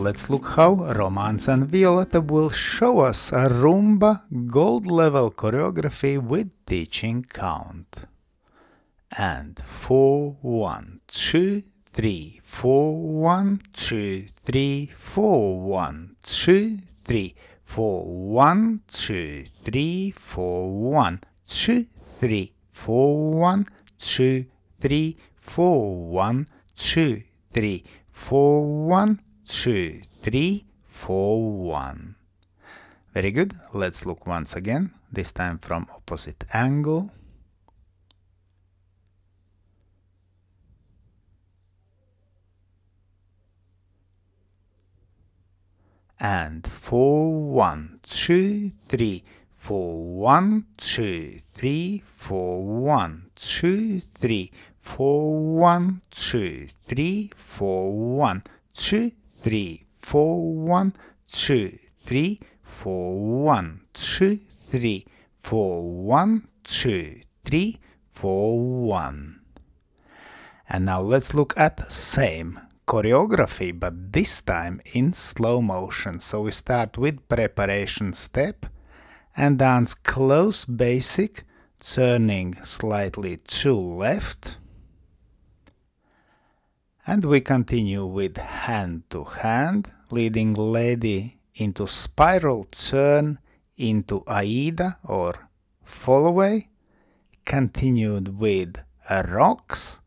let's look how Romance and Violetta will show us a Rumba gold level choreography with teaching count. And 4, 1, 2, 3, 4, 1, 2, 3, 4, 1, 2, 3, 4, 1, 2, 3, 4, 1, 2, 3, 4, 1, 2, 3, 4, 1, 2, 3, 4, 1, 2, 3, 4, 1. Very good. Let's look once again, this time from opposite angle. And 4, 1, 2, 3, 4, 1, 2, 3, 4, 1, 2, 3, 4, 1, 2, 3, 4, 1, 2, 3, 4, 1, 2, 3, 4, 1, 2, 3, 4, 1, 2, 3, 4, 1. And now let's look at same choreography, but this time in slow motion. So we start with preparation step and dance close basic, turning slightly to left. And we continue with hand to hand, leading lady into spiral turn into Aida or fall away, continued with rocks.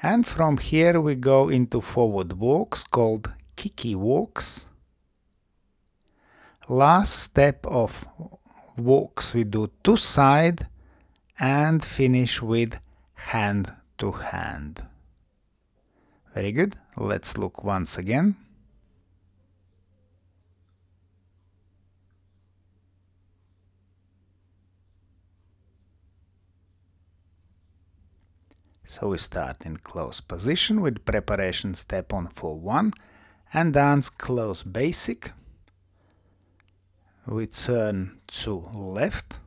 And from here we go into forward walks called Kiki walks. Last step of walks we do to side and finish with hand to hand. Very good. Let's look once again. So we start in close position with preparation step on for 1 and dance close basic. We turn to left.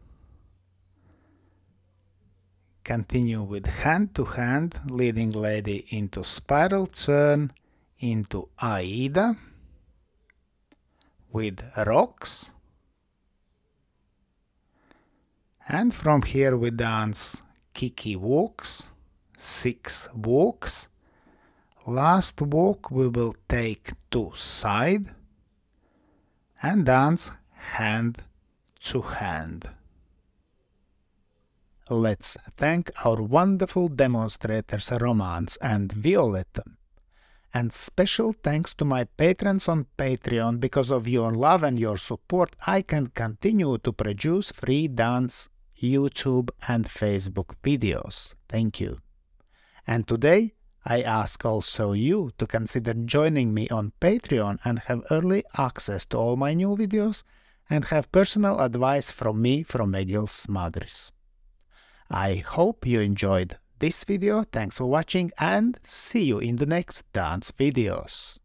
Continue with hand to hand, leading lady into spiral turn into Aida with rocks. And from here we dance Kiki walks. 6 walks. Last walk we will take to side and dance hand to hand. Let's thank our wonderful demonstrators Romance and Violetta. And special thanks to my patrons on Patreon. Because of your love and your support, I can continue to produce free dance, YouTube and Facebook videos. Thank you. And today, I ask also you to consider joining me on Patreon and have early access to all my new videos and have personal advice from me from Egils Smagris. I hope you enjoyed this video, thanks for watching and see you in the next dance videos.